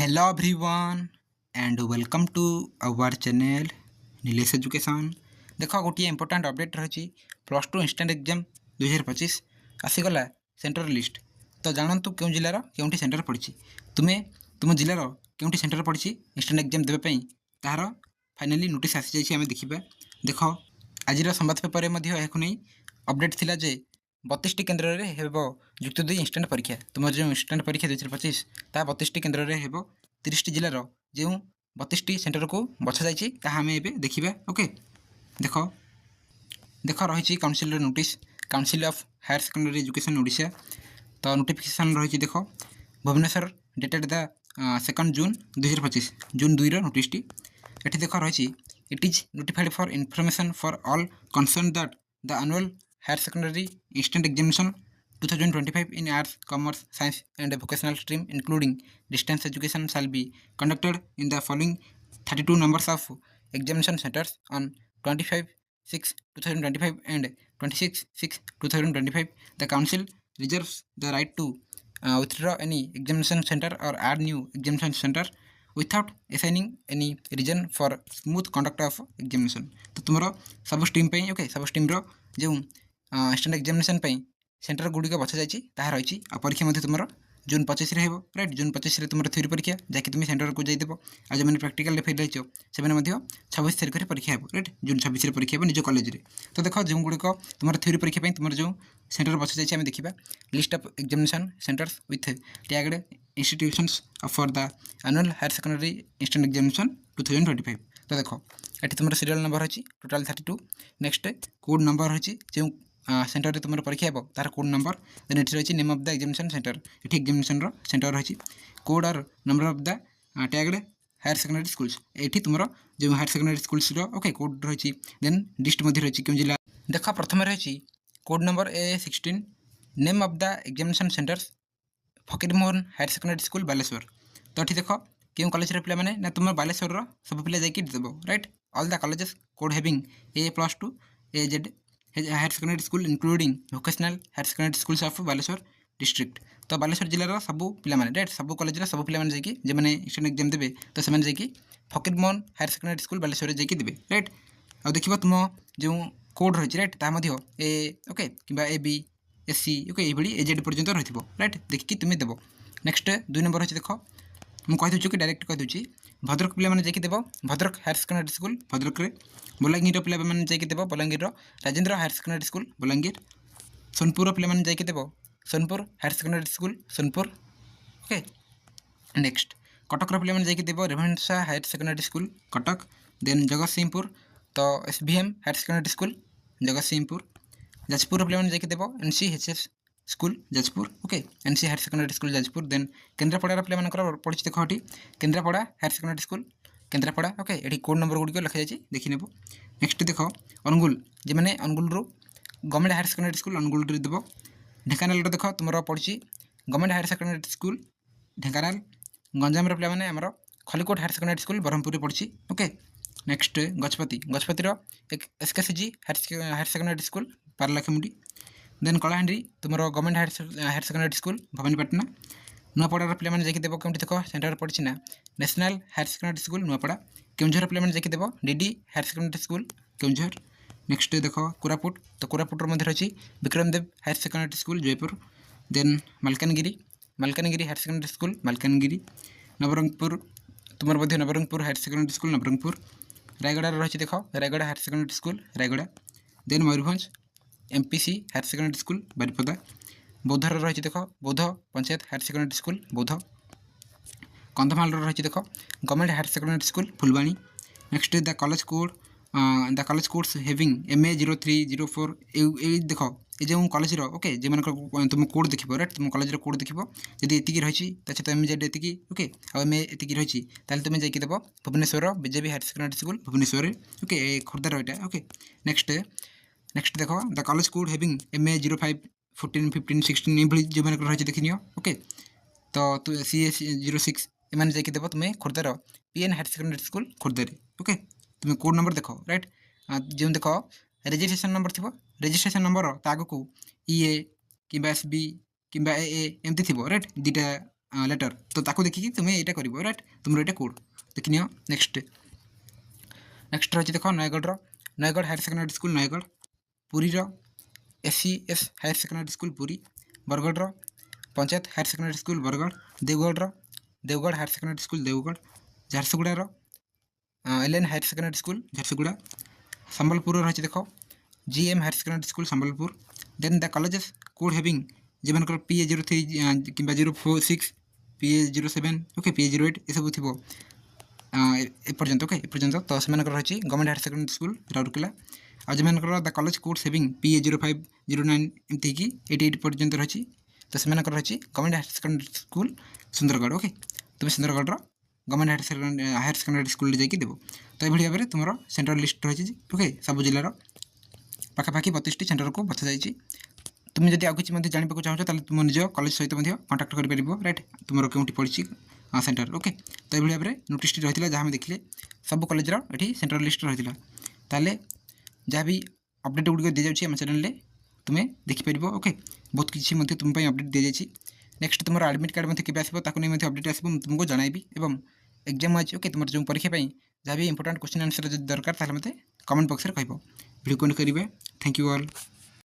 Hello everyone and welcome to our channel Nilesh Education। देख गोटे important update रही +2 इंस्टाट exam 2025 आसीगला centre list. तो जानतु क्यों जिलार क्योंटी सेंटर पड़ी तुम्हें तुम जिलार क्योंटी सेंटर पड़ी इंस्टाट एग्जाम देवाई तार फाइनाली नोटिस आसी जाइए। आम देखा देख आज संबाद पेपर में नहीं अपडेट थिला जे 32टी केन्द्र में हेब युक्त 2 इंस्टाट परीक्षा। तुम जो इंस्टाट परीक्षा 2025 ता 32टी केन्द्र में हेब 30टी जिलार जो 32टी सेंटर को बछा जाइए आम ए देखा। ओके देख देख रही council notice council of higher secondary education Odisha. तो नोटिफिकेशन रही देख Bhubaneswar dated the 2 June 2025 June 2 notice टी ये देख रही it is notified for information for all concern that the annual higher secondary instant examination 2025 in arts, commerce, science and vocational stream including distance education shall be conducted in the following 32 numbers of examination centers on 25/6/2025 and 26/6/2025. The council reserves the right to withdraw any examination center or add new examination center without assigning any reason for smooth conduct of examination। तो तुमरो सब stream पे okay सब stream रो जो instant examination पे centre गुड़िक बछा जाइए रही। परीक्षा तुम जून 25 राइट जून 25 तुम थ्योरी परीक्षा जैक तुम सेंटर को जाइदेव। आज जो प्राक्टिकल फेल रही से 26 तारीख में परीक्षा हो राइट जून 26 परीक्षा निज कॉलेज रे। तो देख जो गुड़िक तुम थ्योरी परीक्षा तुम जो सेंटर बछा जाइए आम देखा list of examination centres with tagged institutions for the annual higher secondary instant examination 2025। तो देख ये तुम सीरियल नंबर अच्छी टोटाल 32। नेक्स्ट कोड नंबर रही जो सेंटर रे तुम परीक्षा हो तार कोड नंबर देन ये रही name of the examination centre ये एग्जामिनेशन सेंटर रही कोड और number of the tagged higher secondary schools ये तुम जो higher secondary schools okay code रही देन डिस्ट रही क्यों जिला। देख प्रथम रही code number A16 name of the examination centres Fakirmohan higher secondary school Baleswar. तो ये देख क्यों कॉलेज पे ना तुम बालेश्वर सब पिला जाकि देव write all the colleges code having A+2 AZ higher secondary school including vocational higher secondary schools of Baleswar district. तो बालेश्वर जिलार सब पिला राइट सब कॉलेज सब पिला जाकि जो मैंने इंस्टेंट एग्जाम देवे तो से जाकि Fakirmohan higher secondary school Baleswar जाकि देवे राइट। आ देख तुम जो कोड रही राइट ता ए ओके कि AB SC ओके ये AZ पर्यटन रही राइट देखिए तुम्हें देव। नेक्स्ट 2 नंबर अच्छे देख मुझे कि डायरेक्ट कहीदे भद्रक पे जाकि देव Bhadrak higher secondary school Bhadrak रे। बलांगीर पे जाकि देव Balangir Rajendra higher secondary school Balangir. Sonepur पे जाकि देव Sonepur higher secondary school Sonepur okay. Next Cuttack पे जाकि देव Ravenshaw higher secondary school Cuttack. Then Jagatsinghpur तो SVM higher secondary school Jagatsinghpur. Jajpur पे जाकि देव NCHS school Jajpur okay NC higher secondary school Jajpur. Then Kendrapara पे पड़ी देख ये Kendrapara higher secondary school Kendrapara okay ये कोड नंबर गुड़िक लिखा जाए देखी नेब। नेक्स्ट देख अनुगुल जो मैंने Angul government higher secondary school Angul देव। ढेंकानाल देख तुम पड़ी government higher secondary school Dhenkanal. Ganjam पे आमर Khallikote higher secondary school Brahmapur पड़ी ओके। नेक्स्ट गजपति गजपतिर एक SKCG higher secondary school Paralakhemundi. Then Kalahandi तुम government higher secondary school Bhawanipatna. Nuapada पे जाकि देव क्योंकि देख सेंटर पड़ी ना national higher secondary school Nuapada. Keonjhar पे जाकि देव DD higher secondary school Keonjhar. Next देख कोरापुट तो कोरापुट रही Vikramdev higher secondary school Jeypore. Then Malkangiri Malkangiri higher secondary school Malkangiri. Nabarangpur तुम Nabarangpur higher secondary school Nabarangpur. Rayagada रही देख Rayagada higher secondary school Rayagada. Then Mayurbhanj MPC higher secondary school Baripada. बौद्धर रही देख बौद्ध पंचायत हायर सेकेंडरी स्कूल बौद्ध। कंधमाल रही देख government higher secondary school Phulbani. Next the college codes having MA 0304 ये देख ये जो कॉलेज ओके जो मान तुम कोड देख राइट तुम कॉलेज कोड देख जब ये रही तो MZ ये ओके आ MA ये रही तुम जाकि देव Bhubaneswar BJP higher secondary school Bhubaneswar okay खोर्धार यहाँ ओके। नेक्स्ट देख the college code having MA 05 14 15 16 ये जो मैंने रही देख नि ओके। तो CS 06 एम जाकि देव तुम्हें खोर्धार PN हायर सेकेंडरी स्कूल खोर्धार ओके। तुम्हें कोड नंबर देख राइट जो देख रेजिस्ट्रेशन नंबर थी रेजिस्ट्रेशन नंबर आग को EA कि SB कि AA एमती थी राइट 2टा लेटर तो ताको देखिए तुम्हें यहाँ कर राइट तुम ये कोड देखि नियो नेक्स्ट रही देख Nayagarh higher secondary school Nayagarh Puri SCS higher secondary school Puri Bargarh panchayat higher secondary school Bargarh Deogarh higher secondary school Deogarh झारसुगुड़ार LN higher secondary school Jharsuguda Sambalpur रही देख GM higher secondary school Sambalpur then the colleges code having जो PA03 कि 046 PA07 ओके PA08 ये सब थी एपर्यंत ओके एपर्यंत तो से रही government higher secondary school Rourkela आज the college code saving PA05 09 एमती कि 88 पर्यंत रही तो से रही government higher secondary school Sundargarh okay तुम Sundargarh government higher secondary school जाकि देव तो ये भाव में तुम सेंट्रल लिस्ट रही ओके सब जिलार पाखापाखि 32टी सेंटर को बछा जाइए तुम जब आगे किसी जानवाक चाहो तुम निज कॉलेज सहित कंटाक्ट कर राइट तुम कौटी पड़ी सेंटर ओके तो ये भाव में नोटिस रही है जहाँ देखिले सब कॉलेजर ये सेंट्रल लिस्ट रही है जहाँ भी अपडेट गुड़िक दी जाए चैनल में तुम्हें देखिपर ओके बहुत किसी तुम अपडेट दी जाए नेक्स्ट तुम एडमिट कार्ड के नहीं अपडेट आसो तुमको जनइबी और एग्जाम आज ओके तुम जो परीक्षा जहाँ भी इंपोर्टेंट क्वेश्चन आंसर दरकार मतलब कमेंट बॉक्स में कह भिडियो कमेंट करेंगे थैंक यू ऑल।